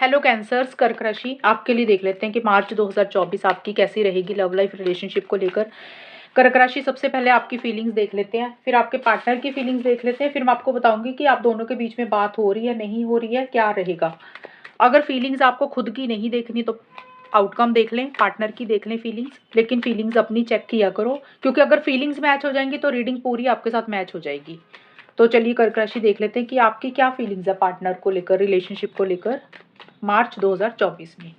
Hello cancers, कर्क राशि आपके लिए देख लेते हैं कि मार्च 2024 आपकी कैसी रहेगी लव लाइफ रिलेशनशिप को लेकर। कर्क राशि, सबसे पहले आपकी फीलिंग्स देख लेते हैं, फिर आपके पार्टनर की फीलिंग्स देख लेते हैं, फिर मैं आपको बताऊंगी कि आप दोनों के बीच में बात हो रही है नहीं हो रही है, क्या रहेगा। अगर फीलिंग्स आपको खुद की नहीं देखनी तो आउटकम देख लें, पार्टनर की देख लें फीलिंग्स, लेकिन फीलिंग्स अपनी चेक किया करो, क्योंकि अगर फीलिंग्स मैच हो जाएंगी तो रीडिंग पूरी आपके साथ मैच हो जाएगी। तो चलिए कर्क राशि देख लेते हैं कि आपकी क्या फीलिंग्स है पार्टनर को लेकर, रिलेशनशिप को लेकर मार्च 2024 में।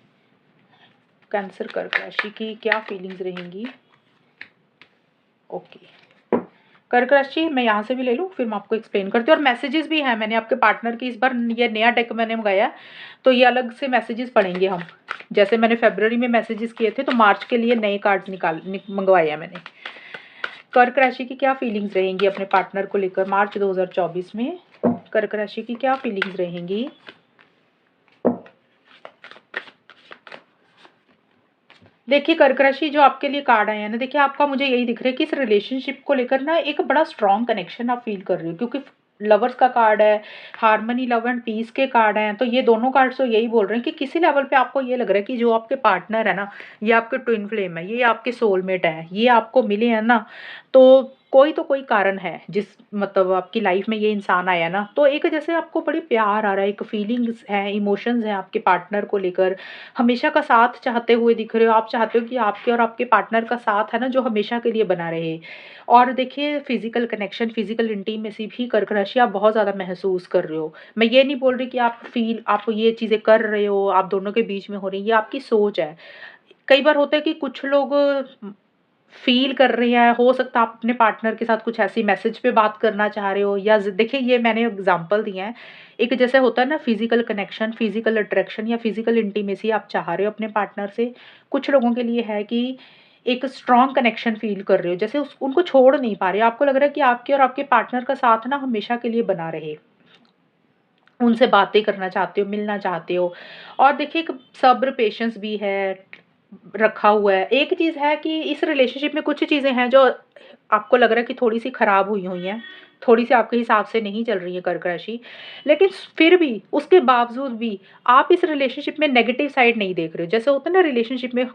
कैंसर कर्क राशि की क्या फीलिंग्स रहेंगी। ओके, कर्क राशि मैं यहाँ से भी ले लूँ, फिर मैं आपको एक्सप्लेन करती हूँ। और मैसेजेस भी हैं मैंने आपके पार्टनर की, इस बार ये नया डेक मैंने मंगाया है, तो ये अलग से मैसेजेस पढ़ेंगे हम। जैसे मैंने फरवरी में मैसेजेस किए थे, तो मार्च के लिए नए कार्ड्स मंगवाए हैं मैंने। कर्क राशि की क्या फीलिंग्स रहेंगी अपने पार्टनर को लेकर मार्च 2024 में। कर्क राशि की क्या फीलिंग्स रहेंगी। देखिए कर्क राशि, जो आपके लिए कार्ड आए हैं ना, देखिए आपका मुझे यही दिख रहा है कि इस रिलेशनशिप को लेकर ना एक बड़ा स्ट्रॉन्ग कनेक्शन आप फील कर रहे हो, क्योंकि लवर्स का कार्ड है, हार्मनी लव एंड पीस के कार्ड हैं, तो ये दोनों कार्ड्स तो यही बोल रहे हैं कि किसी लेवल पे आपको ये लग रहा है कि जो आपके पार्टनर है ना, ये आपके ट्विन फ्लेम है, ये आपके सोलमेट है, ये आपको मिले हैं ना, तो कोई कारण है जिस मतलब आपकी लाइफ में ये इंसान आया ना, तो एक जैसे आपको बड़ी प्यार आ रहा है, एक फीलिंग्स है, इमोशंस हैं आपके पार्टनर को लेकर, हमेशा का साथ चाहते हुए दिख रहे हो। आप चाहते हो कि आपके और आपके पार्टनर का साथ है ना, जो हमेशा के लिए बना रहे। और देखिए फिजिकल कनेक्शन, फिजिकल इंटीमेसी भी कर्क राशि आप बहुत ज़्यादा महसूस कर रहे हो। मैं ये नहीं बोल रही कि आप ये चीज़ें कर रहे हो, आप दोनों के बीच में हो रही है, ये आपकी सोच है। कई बार होता है कि कुछ लोग फ़ील कर रहे हैं, हो सकता है आप अपने पार्टनर के साथ कुछ ऐसी मैसेज पे बात करना चाह रहे हो, या देखिए ये मैंने एग्जांपल दिए हैं। एक जैसे होता है ना फिजिकल कनेक्शन, फिजिकल अट्रैक्शन या फिजिकल इंटीमेसी आप चाह रहे हो अपने पार्टनर से। कुछ लोगों के लिए है कि एक स्ट्रॉन्ग कनेक्शन फ़ील कर रहे हो, जैसे उनको छोड़ नहीं पा रहे हो। आपको लग रहा है कि आपके और आपके पार्टनर का साथ ना हमेशा के लिए बना रहे। उनसे बातें करना चाहते हो, मिलना चाहते हो। और देखिए एक सब्र, पेशेंस भी है रखा हुआ है। एक चीज़ है कि इस रिलेशनशिप में कुछ चीज़ें हैं जो आपको लग रहा है कि थोड़ी-सी खराब हुई हुई हैं, थोड़ी-सी आपके हिसाब से नहीं चल रही है कर्क राशि। लेकिन फिर भी, उसके बावजूद भी आप इस रिलेशनशिप में नेगेटिव साइड नहीं देख रहे हो। जैसे होता है ना रिलेशनशिप में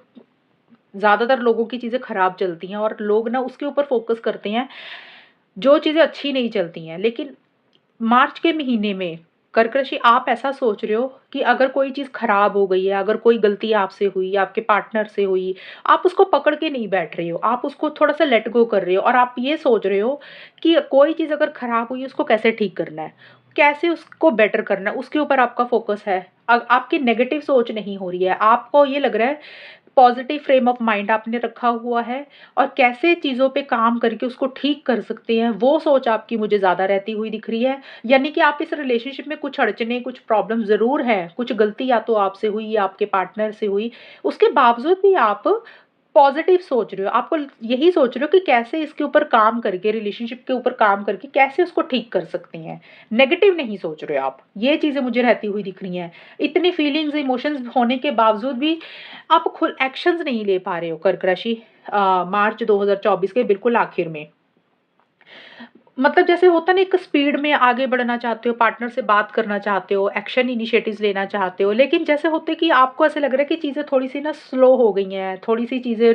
ज़्यादातर लोगों की चीज़ें खराब चलती हैं और लोग ना उसके ऊपर फ़ोकस करते हैं, जो चीज़ें अच्छी नहीं चलती हैं। लेकिन मार्च के महीने में कर्क राशि आप ऐसा सोच रहे हो कि अगर कोई चीज़ खराब हो गई है, अगर कोई गलती आपसे हुई, आपके पार्टनर से हुई, आप उसको पकड़ के नहीं बैठ रहे हो, आप उसको थोड़ा-सा लेट गो कर रहे हो और आप ये सोच रहे हो कि कोई चीज़ अगर खराब हुई है उसको कैसे ठीक करना है, कैसे उसको बेटर करना है, उसके ऊपर आपका फ़ोकस है। आपकी नेगेटिव सोच नहीं हो रही है, आपको ये लग रहा है पॉजिटिव फ्रेम ऑफ माइंड आपने रखा हुआ है और कैसे चीज़ों पे काम करके उसको ठीक कर सकते हैं, वो सोच आपकी मुझे ज़्यादा रहती हुई दिख रही है। यानी कि आप इस रिलेशनशिप में कुछ अड़चनें, कुछ प्रॉब्लम ज़रूर हैं, कुछ गलती या तो आपसे हुई या आपके पार्टनर से हुई, उसके बावजूद भी आप पॉजिटिव सोच रहे हो। आपको यही सोच रहे हो कि कैसे इसके ऊपर काम करके, रिलेशनशिप के ऊपर काम करके कैसे उसको ठीक कर सकते हैं। नेगेटिव नहीं सोच रहे हो आप। ये चीज़ें मुझे रहती हुई दिख रही हैं। इतनी फीलिंग्स, इमोशंस होने के बावजूद भी आप खुद एक्शंस नहीं ले पा रहे हो कर्क राशि मार्च 2024 के बिल्कुल आखिर में। मतलब जैसे होता है ना, एक स्पीड में आगे बढ़ना चाहते हो, पार्टनर से बात करना चाहते हो, एक्शन इनिशिएटिव्स लेना चाहते हो, लेकिन जैसे होता है कि आपको ऐसा लग रहा है कि चीज़ें थोड़ी-सी ना स्लो हो गई हैं, थोड़ी-सी चीज़ें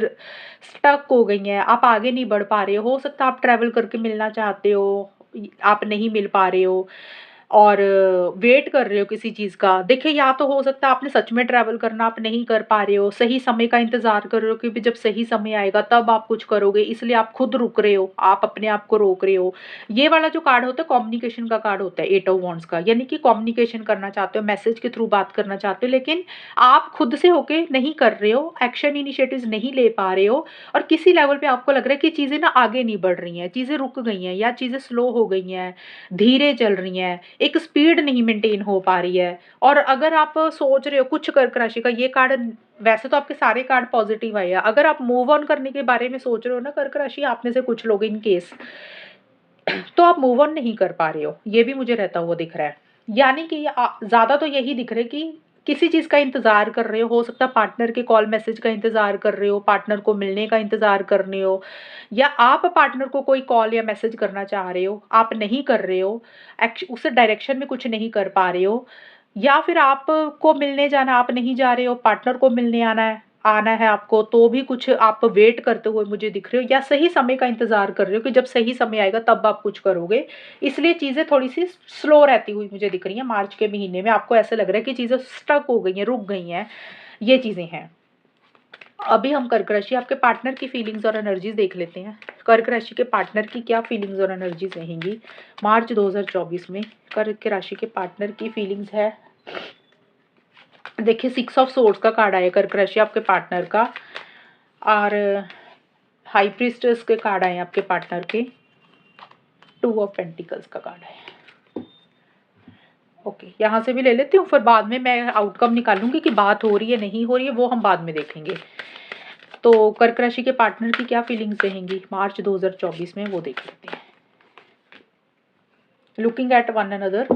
स्टक हो गई हैं, आप आगे नहीं बढ़ पा रहे हो। सकता है आप ट्रैवल करके मिलना चाहते हो, आप नहीं मिल पा रहे हो और वेट कर रहे हो किसी चीज़ का। देखिए या तो हो सकता है आपने सच में ट्रैवल करना आप नहीं कर पा रहे हो, सही समय का इंतज़ार कर रहे हो कि भी जब सही समय आएगा तब आप कुछ करोगे, इसलिए आप खुद रुक रहे हो, आप अपने आप को रोक रहे हो। ये वाला जो कार्ड होता है कम्युनिकेशन का कार्ड होता है, 8 ऑफ वांड्स का, यानी कि कम्युनिकेशन करना चाहते हो, मैसेज के थ्रू बात करना चाहते हो, लेकिन आप खुद से होके नहीं कर रहे हो, एक्शन इनिशिएटिव्स नहीं ले पा रहे हो और किसी लेवल पे आपको लग रहा है कि चीज़ें ना आगे नहीं बढ़ रही हैं, चीज़ें रुक गई हैं या चीज़ें स्लो हो गई हैं, धीरे चल रही हैं, एक स्पीड नहीं मेंटेन हो पा रही है। और अगर आप सोच रहे हो कुछ कर्क राशि का ये कार्ड, वैसे तो आपके सारे कार्ड पॉजिटिव आए हैं, अगर आप मूव ऑन करने के बारे में सोच रहे हो ना कर्क राशि, आप में से कुछ लोग इन केस, तो आप मूव ऑन नहीं कर पा रहे हो, ये भी मुझे रहता हुआ दिख रहा है। यानी कि ज़्यादा तो यही दिख रहा है कि किसी चीज़ का इंतज़ार कर रहे हो सकता है पार्टनर के कॉल मैसेज का इंतज़ार कर रहे हो, पार्टनर को मिलने का इंतज़ार कर रहे हो, या आप पार्टनर को कोई कॉल या मैसेज करना चाह रहे हो, आप नहीं कर रहे हो, उस डायरेक्शन में कुछ नहीं कर पा रहे हो। या फिर आपको मिलने जाना, आप नहीं जा रहे हो, पार्टनर को मिलने आना है आपको, तो भी कुछ आप वेट करते हुए मुझे दिख रहे हो, या सही समय का इंतज़ार कर रहे हो कि जब सही समय आएगा तब आप कुछ करोगे। इसलिए चीज़ें थोड़ी-सी स्लो रहती हुई मुझे दिख रही हैं मार्च के महीने में। आपको ऐसा लग रहा है कि चीज़ें स्टक हो गई हैं, रुक गई हैं, ये चीज़ें हैं। अभी हम कर्क राशि आपके पार्टनर की फीलिंग्स और एनर्जीज देख लेते हैं। कर्क राशि के पार्टनर की क्या फीलिंग्स और एनर्जीज रहेंगी मार्च 2024 में। कर्क राशि के पार्टनर की फीलिंग्स है, देखिए 6 ऑफ सोर्ड्स का कार्ड आया कर्क राशि आपके पार्टनर का, और हाई प्रीस्टेस के कार्ड आए आपके पार्टनर के, 2 ऑफ पेंटिकल्स का कार्ड है। ओके, यहाँ से भी ले लेती हूँ, फिर बाद में मैं आउटकम निकालूंगी कि बात हो रही है नहीं हो रही है, वो हम बाद में देखेंगे। तो कर्क राशि के पार्टनर की क्या फीलिंग्स रहेंगी मार्च 2024 में, वो देख लेते हैं। Looking at one another,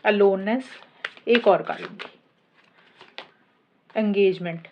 aloneness, एक और कार्ड लूंगी, एंगेजमेंट।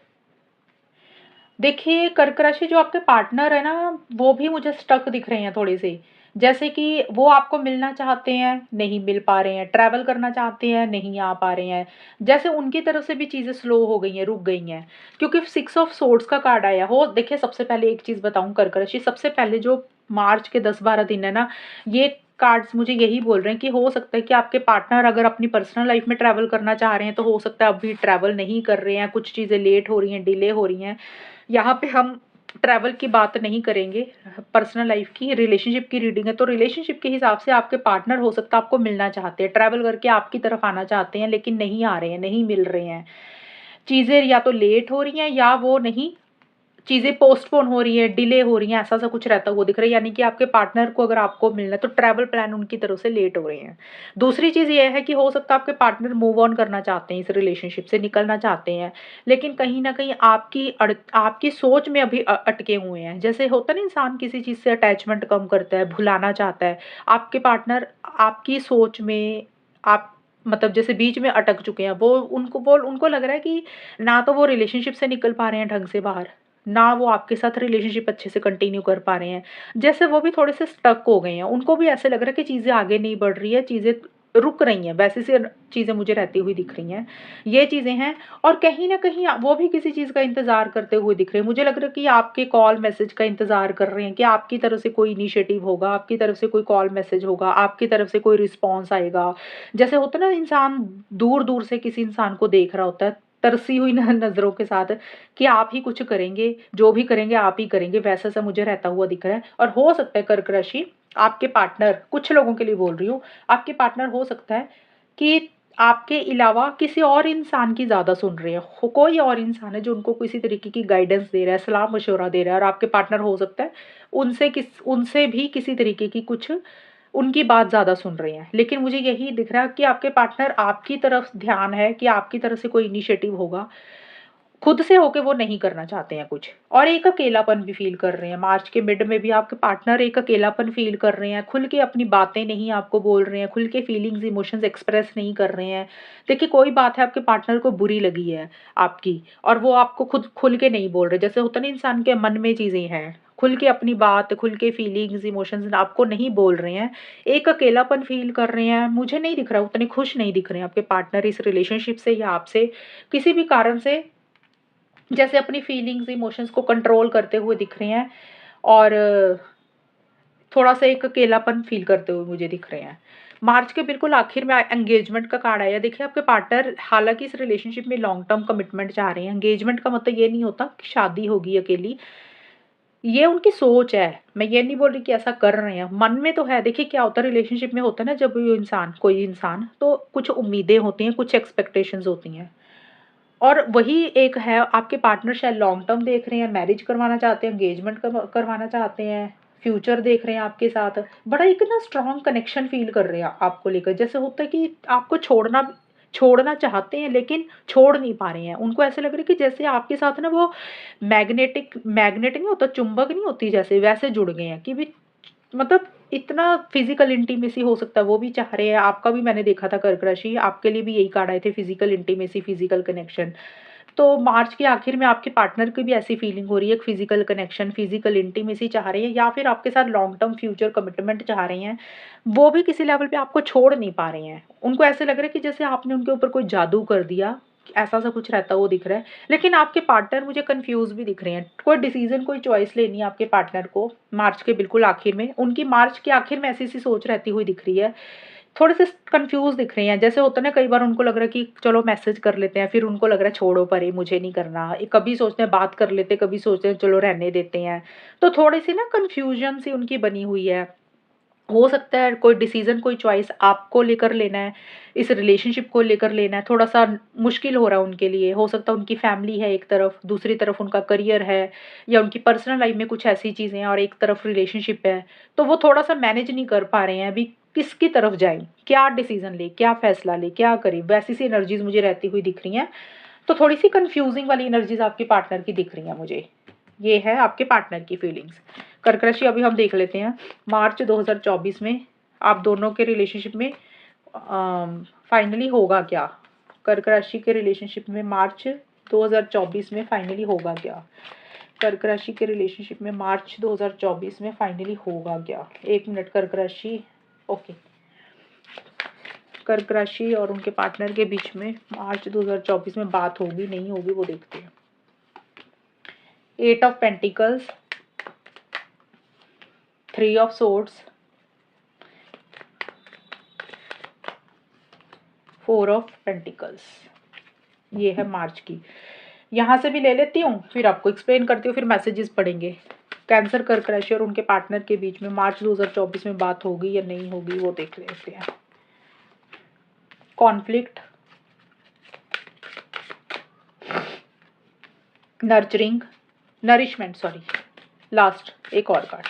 देखिए कर्क राशि जो आपके पार्टनर है ना, वो भी मुझे स्टक दिख रहे हैं थोड़े से। जैसे कि वो आपको मिलना चाहते हैं, नहीं मिल पा रहे हैं, ट्रैवल करना चाहते हैं, नहीं आ पा रहे हैं। जैसे उनकी तरफ से भी चीज़ें स्लो हो गई हैं, रुक गई हैं। क्योंकि 6 ऑफ सोर्ड्स का कार्ड आया हो, देखिए सबसे पहले एक चीज़ बताऊँ कर्क राशि, सबसे पहले जो मार्च के 10-12 दिन है ना, ये कार्ड्स मुझे यही बोल रहे हैं कि हो सकता है कि आपके पार्टनर अगर अपनी पर्सनल लाइफ में ट्रैवल करना चाह रहे हैं, तो हो सकता है अभी ट्रैवल नहीं कर रहे हैं, कुछ चीज़ें लेट हो रही हैं, डिले हो रही हैं। यहाँ पे हम ट्रैवल की बात नहीं करेंगे, पर्सनल लाइफ की, रिलेशनशिप की रीडिंग है। तो रिलेशनशिप के हिसाब से आपके पार्टनर हो सकता है आपको मिलना चाहते हैं, ट्रैवल करके आपकी तरफ आना चाहते हैं, लेकिन नहीं आ रहे हैं, नहीं मिल रहे हैं। चीज़ें या तो लेट हो रही हैं, या वो नहीं, चीज़ें पोस्टपोन हो रही है, डिले हो रही हैं, ऐसा-सा कुछ रहता हुआ दिख रहा है। यानी कि आपके पार्टनर को अगर आपको मिलना है, तो ट्रैवल प्लान उनकी तरफ से लेट हो रहे हैं। दूसरी चीज़ ये है कि हो सकता है आपके पार्टनर मूव ऑन करना चाहते हैं, इस रिलेशनशिप से निकलना चाहते हैं, लेकिन कहीं न कहीं आपकी सोच में अभी अटके हुए हैं। जैसे होता है ना, इंसान किसी चीज़ से अटैचमेंट कम करता है, भुलाना चाहता है, आपके पार्टनर आपकी सोच में आप मतलब जैसे बीच में अटक चुके हैं। वो उनको लग रहा है कि ना तो वो रिलेशनशिप से निकल पा रहे हैं ढंग से बाहर, ना वो आपके साथ रिलेशनशिप अच्छे से कंटिन्यू कर पा रहे हैं। जैसे वो भी थोड़े से स्टक हो गए हैं, उनको भी ऐसे लग रहा है कि चीज़ें आगे नहीं बढ़ रही है, चीज़ें रुक रही हैं, वैसी सी चीज़ें मुझे रहती हुई दिख रही हैं। ये चीज़ें हैं, और कहीं न कहीं वो भी किसी चीज़ का इंतज़ार करते हुए दिख रहे हैं। मुझे लग रहा है कि आपके कॉल मैसेज का इंतज़ार कर रहे हैं कि आपकी तरफ से कोई इनिशिएटिव होगा, आपकी तरफ से कोई कॉल मैसेज होगा, आपकी तरफ से कोई रिस्पॉन्स आएगा। जैसे होता है ना, इंसान दूर-दूर से किसी इंसान को देख रहा होता है, तरसी हुई न नज़रों के साथ, कि आप ही कुछ करेंगे, जो भी करेंगे आप ही करेंगे, वैसा-सा मुझे रहता हुआ दिख रहा है। और हो सकता है कर्क राशि, आपके पार्टनर, कुछ लोगों के लिए बोल रही हूँ, आपके पार्टनर हो सकता है कि आपके अलावा किसी और इंसान की ज़्यादा सुन रहे हैं। हो कोई और इंसान है जो उनको किसी तरीके की गाइडेंस दे रहा है, सलाह-मशवरा दे रहा है, और आपके पार्टनर हो सकता है उनसे भी किसी तरीके की कुछ उनकी बात ज़्यादा सुन रहे हैं। लेकिन मुझे यही दिख रहा है कि आपके पार्टनर आपकी तरफ ध्यान है कि आपकी तरफ से कोई इनिशिएटिव होगा। खुद से होके वो नहीं करना चाहते हैं कुछ, और एक अकेलापन भी फ़ील कर रहे हैं। मार्च के मिड में भी आपके पार्टनर एक अकेलापन फ़ील कर रहे हैं, खुल के अपनी बातें नहीं आपको बोल रहे हैं, खुल के फीलिंग्स, इमोशंस एक्सप्रेस नहीं कर रहे हैं। देखिए कोई बात है आपके पार्टनर को बुरी लगी है आपकी, और वो आपको खुद खुल के नहीं बोल रहे। जैसे होता है ना, इंसान के मन में चीज़ें हैं, खुल के अपनी बात, खुल के फीलिंग्स, इमोशंस आपको नहीं बोल रहे हैं। एक अकेलापन फ़ील कर रहे हैं, मुझे नहीं दिख रहा उतने खुश नहीं दिख रहे हैं आपके पार्टनर इस रिलेशनशिप से या आपसे, किसी भी कारण से जैसे अपनी फीलिंग्स, इमोशंस को कंट्रोल करते हुए दिख रहे हैं, और थोड़ा-सा एक अकेलापन फ़ील करते हुए मुझे दिख रहे हैं। मार्च के बिल्कुल आखिर में एंगेजमेंट का कार्ड आया। देखिए आपके पार्टनर हालाँकि इस रिलेशनशिप में लॉन्ग टर्म कमिटमेंट चाह रहे हैं। एंगेजमेंट का मतलब ये नहीं होता कि शादी होगी अकेली, ये उनकी सोच है। मैं ये नहीं बोल रही कि ऐसा कर रहे हैं, मन में तो है। देखिए क्या होता है रिलेशनशिप में, होता है ना, जब कोई इंसान, तो कुछ उम्मीदें होती हैं, कुछ एक्सपेक्टेशंस होती हैं। और वही एक है, आपके पार्टनर शायद लॉन्ग टर्म देख रहे हैं, मैरिज करवाना चाहते हैं, एंगेजमेंट करवाना चाहते हैं, फ्यूचर देख रहे हैं आपके साथ। बड़ा एक ना स्ट्रॉन्ग कनेक्शन फ़ील कर रहे हैं आपको लेकर। जैसे होता है कि आपको छोड़ना चाहते हैं, लेकिन छोड़ नहीं पा रहे हैं। उनको ऐसा लग रहा है कि जैसे आपके साथ ना वो मैग्नेट नहीं होता, चुंबक नहीं होती जैसे, वैसे जुड़ गए हैं कि भी मतलब इतना फिजिकल इंटीमेसी हो सकता है, वो भी चाह रहे हैं। आपका भी मैंने देखा था कर्क राशि, आपके लिए भी यही कार्ड आए थे, फिजिकल इंटीमेसी, फिजिकल कनेक्शन। तो मार्च के आखिर में आपके पार्टनर की भी ऐसी फीलिंग हो रही है, एक फिजिकल कनेक्शन, फिजिकल इंटीमेसी चाह रही है, या फिर आपके साथ लॉन्ग टर्म फ्यूचर कमिटमेंट चाह रही हैं। वो भी किसी लेवल पे आपको छोड़ नहीं पा रही हैं। उनको ऐसे लग रहा है कि जैसे आपने उनके ऊपर कोई जादू कर दिया, ऐसा सा कुछ रहता वो दिख रहा है। लेकिन आपके पार्टनर मुझे कंफ्यूज भी दिख रहे हैं। कोई डिसीजन, कोई चॉइस लेनी है आपके पार्टनर को मार्च के बिल्कुल आखिर में। उनकी मार्च के आखिर में ऐसी सी सोच रहती हुई दिख रही है। थोड़े से कंफ्यूज दिख रहे हैं। जैसे होता है ना, कई बार उनको लग रहा है कि चलो मैसेज कर लेते हैं, फिर उनको लग रहा है छोड़ो परे, मुझे नहीं करना। कभी सोचते हैं बात कर लेते, कभी सोचते हैं चलो रहने देते हैं। तो थोड़ी सी ना कंफ्यूजन सी उनकी बनी हुई है। हो सकता है कोई डिसीजन, कोई चॉइस आपको लेकर लेना है, इस रिलेशनशिप को लेकर लेना है, थोड़ा सा मुश्किल हो रहा है उनके लिए। हो सकता है उनकी फैमिली है एक तरफ, दूसरी तरफ उनका करियर है, या उनकी पर्सनल लाइफ में कुछ ऐसी चीज़ें हैं, और एक तरफ रिलेशनशिप है। तो वो थोड़ा सा मैनेज नहीं कर पा रहे हैं अभी, किसकी तरफ जाएं, क्या डिसीजन ले, क्या फैसला ले, क्या करें। वैसी सी एनर्जीज मुझे रहती हुई दिख रही हैं। तो थोड़ी सी कंफ्यूजिंग वाली एनर्जीज आपके पार्टनर की दिख रही हैं मुझे। ये है आपके पार्टनर की फीलिंग्स। कर्क राशि अभी हम देख लेते हैं मार्च 2024 में आप दोनों के रिलेशनशिप में फाइनली होगा क्या। कर्क राशि के रिलेशनशिप में मार्च 2024 में फाइनली होगा क्या। कर्क राशि के रिलेशनशिप में मार्च 2024 में फाइनली होगा क्या। एक मिनट। कर्क राशि, ओके, कर्क राशि और उनके पार्टनर के बीच में मार्च 2024 में बात होगी नहीं होगी वो देखते हैं। 8 of pentacles, 3 of swords, 4 of pentacles. ये है मार्च की। यहाँ से भी ले लेती हूँ, फिर आपको एक्सप्लेन करती हूँ, फिर मैसेजेस पढ़ेंगे। कैंसर, कर्क राशि और उनके पार्टनर के बीच में मार्च 2024 में बात होगी या नहीं होगी वो देख लेते हैं। Conflict, nurturing, nourishment, sorry, last एक और कार्ड।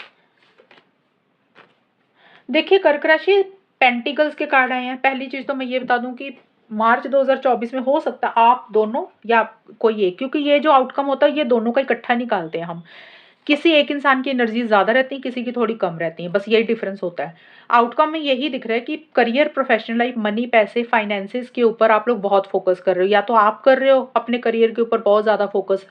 देखिए कर्क राशि, पेंटिकल्स के कार्ड आए हैं। पहली चीज तो मैं ये बता दूं कि मार्च 2024 में हो सकता है आप दोनों या कोई एक, क्योंकि ये जो आउटकम होता है ये दोनों का इकट्ठा निकालते हैं हम। किसी एक इंसान की एनर्जी ज्यादा रहती है, किसी की थोड़ी कम रहती है, बस यही डिफरेंस होता है। आउटकम में यही दिख रहा है कि करियर, प्रोफेशनल लाइफ, मनी, पैसे, फाइनेंसेस के ऊपर आप लोग बहुत फोकस कर रहे हो। या तो आप कर रहे हो अपने करियर के ऊपर बहुत ज्यादा फोकस,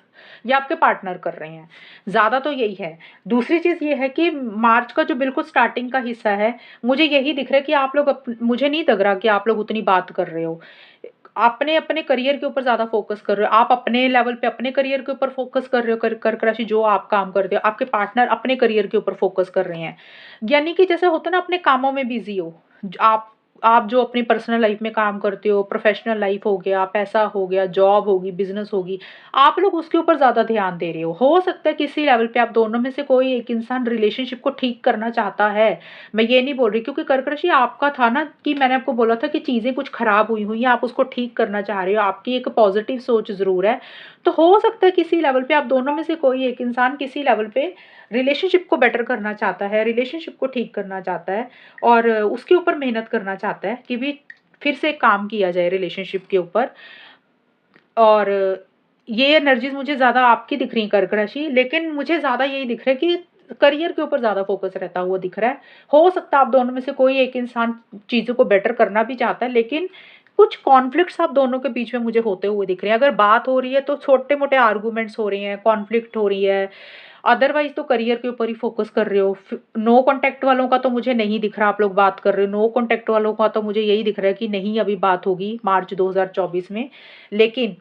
या आपके पार्टनर कर रहे हैं। ज्यादा तो यही है। दूसरी चीज ये है कि मार्च का जो बिल्कुल स्टार्टिंग का हिस्सा है, मुझे यही दिख रहा है कि आप लोग मुझे नहीं लग रहा कि आप लोग उतनी बात कर रहे हो। अपने अपने करियर के ऊपर ज्यादा फोकस कर रहे हो। आप अपने लेवल पे अपने करियर के ऊपर फोकस कर रहे हो, कर्क राशि, जो आप काम करते हो। आपके पार्टनर अपने करियर के ऊपर फोकस कर रहे हैं। यानी कि जैसे होता है ना, अपने कामों में बिजी हो। आप जो अपनी पर्सनल लाइफ में काम करते हो, प्रोफेशनल लाइफ हो गया, पैसा हो गया, जॉब होगी, बिजनेस होगी, आप लोग उसके ऊपर ज्यादा ध्यान दे रहे हो सकता है किसी लेवल पे आप दोनों में से कोई एक इंसान रिलेशनशिप को ठीक करना चाहता है। मैं ये नहीं बोल रही, क्योंकि कर्क राशि आपका था ना कि मैंने आपको बोला था कि चीजें कुछ खराब हुई हुई हैं, आप उसको ठीक करना चाह रहे हो, आपकी एक पॉजिटिव सोच जरूर है। तो हो सकता है किसी लेवल पे आप दोनों में से कोई एक इंसान किसी लेवल पे रिलेशनशिप को बेटर करना चाहता है, रिलेशनशिप को ठीक करना चाहता है, और उसके ऊपर मेहनत करना चाहता है कि भी फिर से काम किया जाए रिलेशनशिप के ऊपर। और ये एनर्जीज मुझे ज्यादा आपकी दिख रही है कर्क राशि, लेकिन मुझे ज्यादा यही दिख रहा है कि करियर के ऊपर ज्यादा फोकस रहता हुआ दिख रहा है। हो सकता है आप दोनों में से कोई एक इंसान चीजों को बेटर करना भी चाहता है, लेकिन कुछ कॉन्फ्लिक्ट्स आप दोनों के बीच में मुझे होते हुए दिख रहे हैं। अगर बात हो रही है तो छोटे मोटे आर्गूमेंट्स हो रही हैं, कॉन्फ्लिक्ट हो रही है। अदरवाइज तो करियर के ऊपर ही फोकस कर रहे हो। नो कांटेक्ट वालों का तो मुझे नहीं दिख रहा आप लोग बात कर रहे हो। नो कांटेक्ट वालों का तो मुझे यही दिख रहा है कि नहीं अभी बात होगी मार्च 2024 में। लेकिन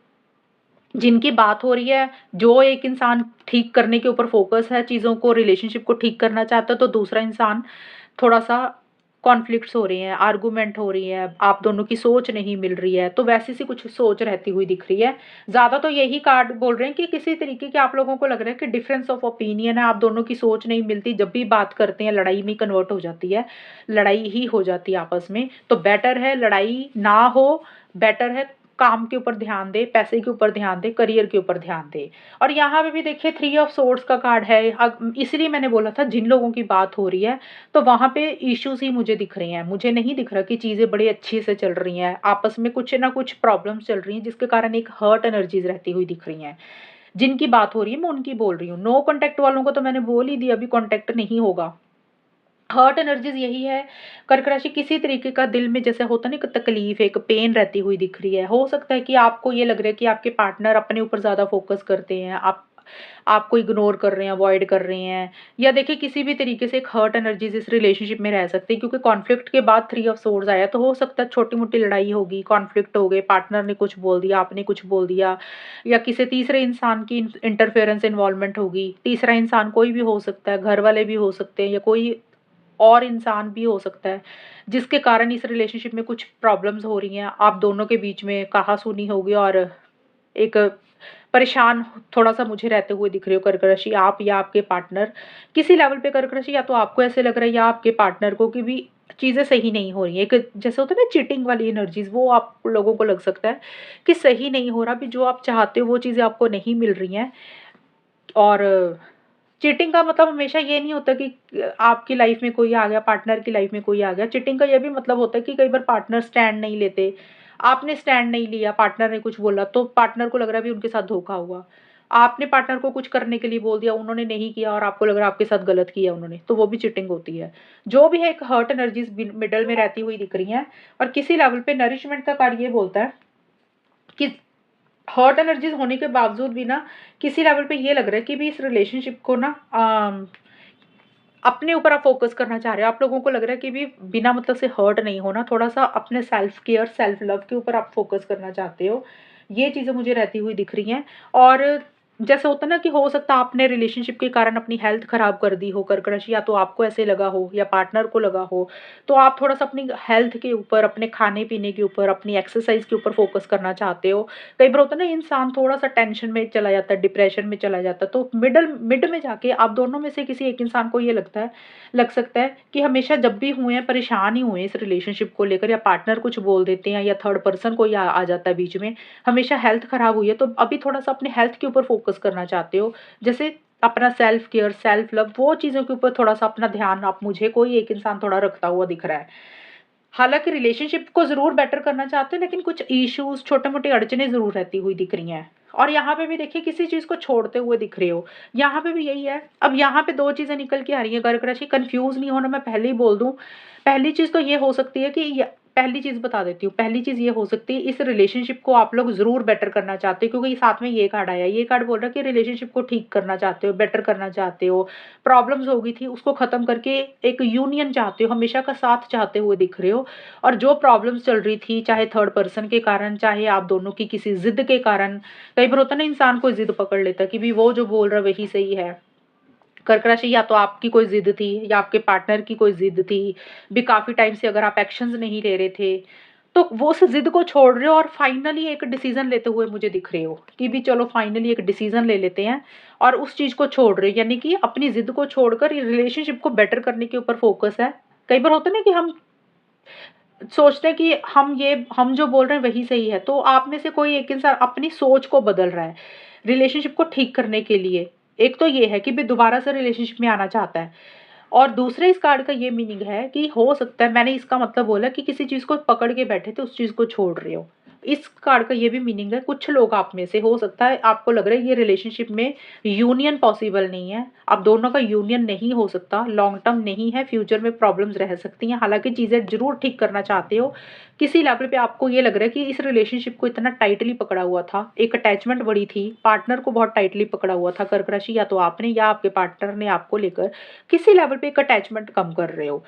जिनकी बात हो रही है, जो एक इंसान ठीक करने के ऊपर फोकस है, चीज़ों को, रिलेशनशिप को ठीक करना चाहता है, तो दूसरा इंसान थोड़ा सा कॉन्फ्लिक्ट्स हो रही हैं, आर्गुमेंट हो रही है, आप दोनों की सोच नहीं मिल रही है, तो वैसी सी कुछ सोच रहती हुई दिख रही है। ज़्यादा तो यही कार्ड बोल रहे हैं कि किसी तरीके के आप लोगों को लग रहा है कि डिफरेंस ऑफ ओपिनियन है, आप दोनों की सोच नहीं मिलती, जब भी बात करते हैं लड़ाई में कन्वर्ट हो जाती है, लड़ाई ही हो जाती है आपस में। तो बेटर है लड़ाई ना हो, बेटर है काम के ऊपर ध्यान दे, पैसे के ऊपर ध्यान दे, करियर के ऊपर ध्यान दे। और यहाँ पे भी देखिए 3 ऑफ सोर्ड्स का कार्ड है। इसलिए मैंने बोला था जिन लोगों की बात हो रही है, तो वहां पे इश्यूज ही मुझे दिख रहे हैं। मुझे नहीं दिख रहा कि चीजें बड़ी अच्छी से चल रही हैं, आपस में कुछ ना कुछ प्रॉब्लम्स चल रही हैं, जिसके कारण एक हर्ट एनर्जीज रहती हुई दिख रही हैं। जिनकी बात हो रही है मैं उनकी बोल रही हूँ। नो कॉन्टेक्ट वालों को तो मैंने बोल ही दिया अभी कॉन्टेक्ट नहीं होगा। हर्ट एनर्जीज यही है। कर्क राशि किसी तरीके का दिल में जैसे होता है ना, एक तकलीफ, एक पेन रहती हुई दिख रही है। हो सकता है कि आपको ये लग रहा है कि आपके पार्टनर अपने ऊपर ज़्यादा फोकस करते हैं, आप आपको इग्नोर कर रहे हैं, अवॉइड कर रहे हैं, या देखिए किसी भी तरीके से एक हर्ट एनर्जीज इस रिलेशनशिप में रह सकती है, क्योंकि कॉन्फ्लिक्ट के बाद थ्री ऑफ सोर्ड्स आया, तो हो सकता है छोटी मोटी लड़ाई होगी, कॉन्फ्लिक्ट हो गए, पार्टनर ने कुछ बोल दिया, आपने कुछ बोल दिया, या किसी तीसरे इंसान की इंटरफेरेंस इन्वॉल्वमेंट होगी। तीसरा इंसान कोई भी हो सकता है, घर वाले भी हो सकते हैं, या कोई और इंसान भी हो सकता है, जिसके कारण इस रिलेशनशिप में कुछ प्रॉब्लम्स हो रही हैं। आप दोनों के बीच में कहा-सुनी होगी और एक परेशान थोड़ा-सा मुझे रहते हुए दिख रहे हो कर्क राशि, आप या आपके पार्टनर। किसी लेवल पे कर्क राशि या तो आपको ऐसे लग रहा है या आपके पार्टनर को कि भी चीज़ें सही नहीं हो रही हैं। एक जैसे होता है ना चीटिंग वाली एनर्जीज़, वो आप लोगों को लग सकता है कि सही नहीं हो रहा, अभी जो आप चाहते हो वो चीज़ें आपको नहीं मिल रही हैं। और चीटिंग का मतलब हमेशा ये नहीं होता कि आपकी लाइफ में कोई आ गया, पार्टनर की लाइफ में कोई आ गया। चीटिंग का ये भी मतलब होता है कि कई बार पार्टनर स्टैंड नहीं लेते, आपने स्टैंड नहीं लिया, पार्टनर ने कुछ बोला तो पार्टनर को लग रहा है भी उनके साथ धोखा हुआ। आपने पार्टनर को कुछ करने के लिए बोल दिया, उन्होंने नहीं किया और आपको लग रहा है आपके साथ गलत किया उन्होंने, तो वो भी चीटिंग होती है। जो भी है, एक हर्ट एनर्जीज़ मिडल में रहती हुई दिख रही हैं। और किसी लेवल पे नरिशमेंट का कार्ड ये बोलता है कि हॉट एनर्जीज होने के बावजूद भी ना, किसी लेवल पे ये लग रहा है कि भी इस रिलेशनशिप को ना अपने ऊपर आप फोकस करना चाह रहे हो। आप लोगों को लग रहा है कि भी बिना मतलब से हर्ट नहीं होना, थोड़ा सा अपने सेल्फ केयर, सेल्फ लव के ऊपर आप फोकस करना चाहते हो। ये चीज़ें मुझे रहती हुई दिख रही हैं। और जैसे होता है ना कि हो सकता है आपने रिलेशनशिप के कारण अपनी हेल्थ खराब कर दी हो कर्क राशि, या तो आपको ऐसे लगा हो या पार्टनर को लगा हो, तो आप थोड़ा सा अपनी हेल्थ के ऊपर, अपने खाने पीने के ऊपर, अपनी एक्सरसाइज के ऊपर फोकस करना चाहते हो। कई बार होता है ना इंसान थोड़ा-सा टेंशन में चला जाता है, डिप्रेशन में चला जाता है, तो मिड में जाके आप दोनों में से किसी एक इंसान को ये लग सकता है कि हमेशा जब भी हुए हैं, परेशान ही हुए हैं इस रिलेशनशिप को लेकर, या पार्टनर कुछ बोल देते हैं या थर्ड पर्सन कोई आ जाता है बीच में, हमेशा हेल्थ खराब हुई है, तो अभी थोड़ा-सा अपने हेल्थ के ऊपर फोकस करना चाहते हो। जैसे अपना सेल्फ केयर, सेल्फ लव, वो चीज़ों के ऊपर थोड़ा-सा अपना ध्यान, आप मुझे कोई एक इंसान थोड़ा रखता हुआ दिख रहा है। हालाँकि रिलेशनशिप को ज़रूर बेटर करना चाहते हैं, लेकिन कुछ इश्यूज़, छोटे-मोटे अड़चनें ज़रूर रहती हुई दिख रही हैं। और यहाँ पे भी देखिए किसी चीज़ को छोड़ते हुए दिख रहे हो, यहाँ पे भी यही है। अब यहाँ पे 2 चीज़ें निकल के आ रही हैं कर्क राशि, कन्फ्यूज़ नहीं होना, मैं पहले ही बोल दूँ। पहली चीज़ तो ये हो सकती है कि य पहली चीज़ बता देती हूँ, पहली चीज़ ये हो सकती है, इस रिलेशनशिप को आप लोग ज़रूर बेटर करना चाहते हो, क्योंकि साथ में ये कार्ड आया है। ये कार्ड बोल रहा है कि रिलेशनशिप को ठीक करना चाहते हो, बेटर करना चाहते हो। प्रॉब्लम्स हो गई थी, उसको ख़त्म करके एक यूनियन चाहते हो, हमेशा का साथ चाहते हुए दिख रहे हो। और जो प्रॉब्लम्स चल रही थी, चाहे थर्ड पर्सन के कारण, चाहे आप दोनों की किसी ज़िद के कारण, कई बार होता है ना इंसान कोई ज़िद पकड़ लेता है कि भी वो जो बोल रहा है वही सही है। कर्क राशि या तो आपकी कोई ज़िद थी या आपके पार्टनर की कोई ज़िद थी, भी काफ़ी टाइम से अगर आप एक्शंस नहीं ले रहे थे, तो वो उस ज़िद को छोड़ रहे हो और फाइनली एक डिसीज़न लेते हुए मुझे दिख रहे हो कि भी चलो फाइनली एक डिसीज़न ले लेते हैं और उस चीज़ को छोड़ रहे हो। यानी कि अपनी ज़िद को छोड़कर रिलेशनशिप को बेटर करने के ऊपर फ़ोकस है। कई बार होता है ना कि हम सोचते हैं कि हम जो बोल रहे हैं वही सही है, तो आप में से कोई एक इंसान अपनी सोच को बदल रहा है, रिलेशनशिप को ठीक करने के लिए। एक तो ये है कि भई दोबारा से रिलेशनशिप में आना चाहता है, और दूसरे इस कार्ड का ये मीनिंग है कि हो सकता है, मैंने इसका मतलब बोला कि किसी चीज़ को पकड़ के बैठे थे, उस चीज़ को छोड़ रहे हो। इस कार्ड का ये भी मीनिंग है, कुछ लोग आप में से हो सकता है आपको लग रहा है ये रिलेशनशिप में यूनियन पॉसिबल नहीं है, आप दोनों का यूनियन नहीं हो सकता, लॉन्ग टर्म नहीं है, फ्यूचर में प्रॉब्लम्स रह सकती हैं। हालाँकि चीज़ें ज़रूर ठीक करना चाहते हो। किसी लेवल पे आपको ये लग रहा है कि इस रिलेशनशिप को इतना टाइटली पकड़ा हुआ था, एक अटैचमेंट बड़ी थी, पार्टनर को बहुत टाइटली पकड़ा हुआ था कर्क राशि, या तो आपने या आपके पार्टनर ने आपको लेकर किसी लेवल पे एक अटैचमेंट कम कर रहे हो।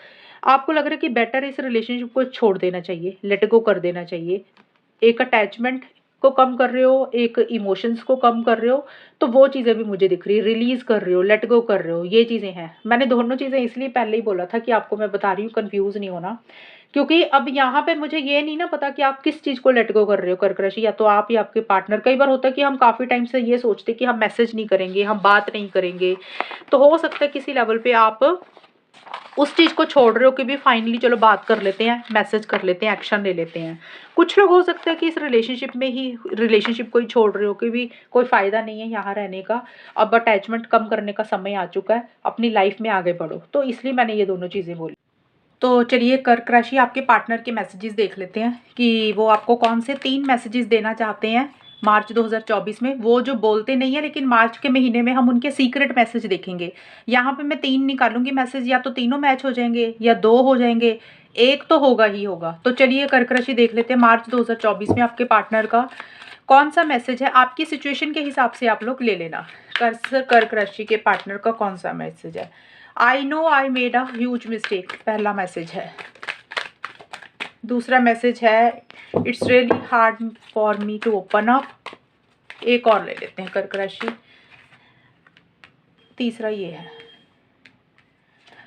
आपको लग रहा है कि बेटर इस रिलेशनशिप को छोड़ देना चाहिए, लेट गो कर देना चाहिए। एक अटैचमेंट को कम कर रहे हो, एक इमोशंस को कम कर रहे हो, तो वो चीज़ें भी मुझे दिख रही है, रिलीज़ कर रहे हो, लेट गो कर रहे हो, ये चीज़ें हैं। मैंने दोनों चीज़ें इसलिए पहले ही बोला था कि आपको मैं बता रही हूँ, कन्फ्यूज़ नहीं होना। क्योंकि अब यहाँ पे मुझे ये नहीं ना पता कि आप किस चीज़ को लेट गो कर रहे हो कर्क राशि, या तो आप या आपके पार्टनर। कई बार होता है कि हम काफ़ी टाइम से ये सोचते हैं कि हम मैसेज नहीं करेंगे, हम बात नहीं करेंगे, तो हो सकता है किसी लेवल पे आप उस चीज़ को छोड़ रहे हो कि भी फाइनली चलो बात कर लेते हैं, मैसेज कर लेते हैं, एक्शन ले लेते हैं। कुछ लोग हो सकता है कि इस रिलेशनशिप को ही छोड़ रहे हो कि भी कोई फ़ायदा नहीं है यहाँ रहने का, अब अटैचमेंट कम करने का समय आ चुका है, अपनी लाइफ़ में आगे बढ़ो। तो इसलिए मैंने ये दोनों चीज़ें बोली। तो चलिए कर्क राशि आपके पार्टनर के मैसेजेस देख लेते हैं कि वो आपको कौन से 3 मैसेजेस देना चाहते हैं मार्च 2024 में। वो जो बोलते नहीं है, लेकिन मार्च के महीने में हम उनके सीक्रेट मैसेज देखेंगे। यहाँ पे मैं 3 निकालूंगी मैसेज, या तो तीनों मैच हो जाएंगे या 2 हो जाएंगे, एक तो होगा ही होगा। तो चलिए कर्क राशि देख लेते हैं मार्च 2024 में आपके पार्टनर का कौन सा मैसेज है। आपकी सिचुएशन के हिसाब से आप लोग ले लेना। कर्क राशि के पार्टनर का कौन सा मैसेज है। I know I made a huge mistake, पहला मैसेज है। दूसरा मैसेज है it's really hard for me to open up. एक और ले लेते हैं कर्क राशि। तीसरा ये है।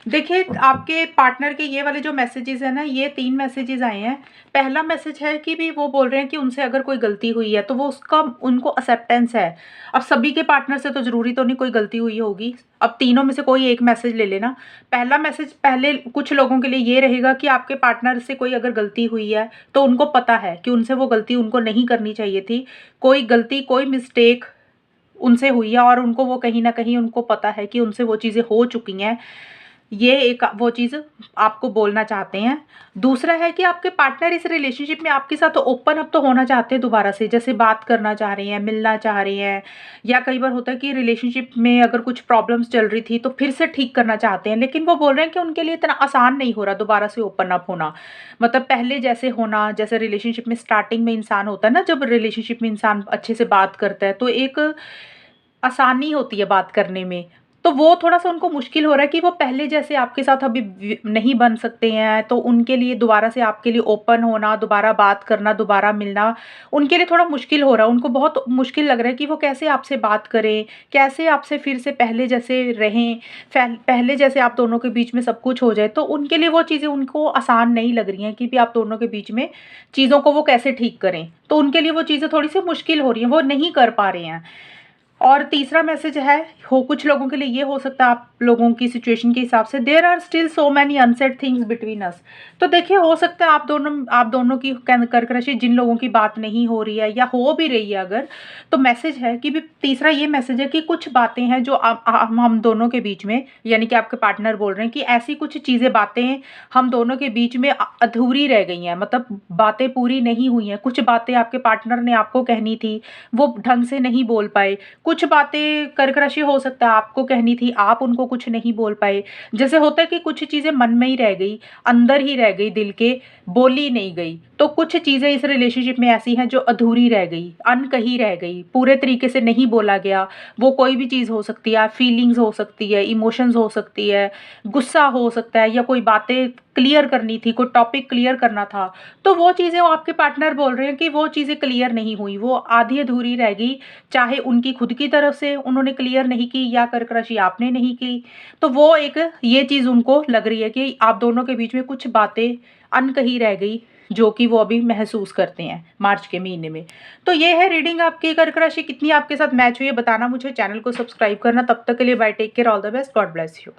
देखिए आपके पार्टनर के ये वाले जो मैसेजेस हैं ना, ये 3 मैसेजेस आए हैं। पहला मैसेज है कि भी वो बोल रहे हैं कि उनसे अगर कोई गलती हुई है तो वो उसका उनको एक्सेप्टेंस है। अब सभी के पार्टनर से तो ज़रूरी तो नहीं कोई गलती हुई होगी। अब तीनों में से कोई एक मैसेज ले लेना। पहला मैसेज पहले कुछ लोगों के लिए ये रहेगा कि आपके पार्टनर से कोई अगर गलती हुई है तो उनको पता है कि उनसे वो गलती उनको नहीं करनी चाहिए थी। कोई गलती कोई मिस्टेक उनसे हुई है और उनको वो कहीं ना कहीं उनको पता है कि उनसे वो चीज़ें हो चुकी हैं। ये एक वो चीज़ आपको बोलना चाहते हैं। दूसरा है कि आपके पार्टनर इस रिलेशनशिप में आपके साथ ओपन अप तो होना चाहते हैं दोबारा से, जैसे बात करना चाह रहे हैं, मिलना चाह रहे हैं, या कई बार होता है कि रिलेशनशिप में अगर कुछ प्रॉब्लम्स चल रही थी तो फिर से ठीक करना चाहते हैं, लेकिन वो बोल रहे हैं कि उनके लिए इतना आसान नहीं हो रहा दोबारा से ओपन अप होना। मतलब पहले जैसे होना, जैसे रिलेशनशिप में स्टार्टिंग में इंसान होता है ना, जब रिलेशनशिप में इंसान अच्छे से बात करता है तो एक आसानी होती है बात करने में। तो वो थोड़ा-सा उनको मुश्किल हो रहा है कि वो पहले जैसे आपके साथ अभी नहीं बन सकते हैं, तो उनके लिए दोबारा से आपके लिए ओपन होना, दोबारा बात करना, दोबारा मिलना, उनके लिए थोड़ा मुश्किल हो रहा है। उनको बहुत मुश्किल लग रहा है कि वो कैसे आपसे बात करें, कैसे आपसे फिर से पहले जैसे रहें, पहले जैसे आप दोनों के बीच में सब कुछ हो जाए। तो उनके लिए वो चीज़ें उनको आसान नहीं लग रही हैं कि भी आप दोनों के बीच में चीज़ों को वो कैसे ठीक करें। तो उनके लिए वो चीज़ें थोड़ी-सी मुश्किल हो रही हैं, वो नहीं कर पा रहे हैं। और तीसरा मैसेज है, हो कुछ लोगों के लिए ये हो सकता है आप लोगों की सिचुएशन के हिसाब से, there are still so many unsaid things between us. तो देखिए हो सकता है आप दोनों की कर्क राशि जिन लोगों की बात नहीं हो रही है या हो भी रही है अगर, तो मैसेज है कि भी तीसरा ये मैसेज है कि कुछ बातें हैं जो हम दोनों के बीच में, यानी कि आपके पार्टनर बोल रहे हैं कि ऐसी कुछ चीज़ें बातें हम दोनों के बीच में अधूरी रह गई हैं, मतलब बातें पूरी नहीं हुई हैं। कुछ बातें आपके पार्टनर ने आपको कहनी थी, वो ढंग से नहीं बोल पाए। कुछ बातें कर्क राशि हो सकता है आपको कहनी थी, आप उनको कुछ नहीं बोल पाए। जैसे होता है कि कुछ चीज़ें मन में ही रह गई, अंदर ही रह गई दिल के, बोली नहीं गई। तो कुछ चीज़ें इस रिलेशनशिप में ऐसी हैं जो अधूरी रह गई, अनकही रह गई, पूरे तरीके से नहीं बोला गया। वो कोई भी चीज़ हो सकती है, फीलिंग्स हो सकती है, इमोशंस हो सकती है, गुस्सा हो सकता है, या कोई बातें क्लियर करनी थी, कोई टॉपिक क्लियर करना था। तो वो चीज़ें वो आपके पार्टनर बोल रहे हैं कि वो चीज़ें क्लियर नहीं हुई, वो आधी अधूरी रह गई। चाहे उनकी खुद की तरफ से उन्होंने क्लियर नहीं की या कर्क राशि आपने नहीं की। तो वो एक ये चीज़ उनको लग रही है कि आप दोनों के बीच में कुछ बातें अनकही रह गई, जो कि वो अभी महसूस करते हैं मार्च के महीने में। तो ये है रीडिंग आपकी कर्क राशि कितनी आपके साथ मैच हुई है बताना मुझे, चैनल को सब्सक्राइब करना। तब तक के लिए bye, take care, all the best, God bless you.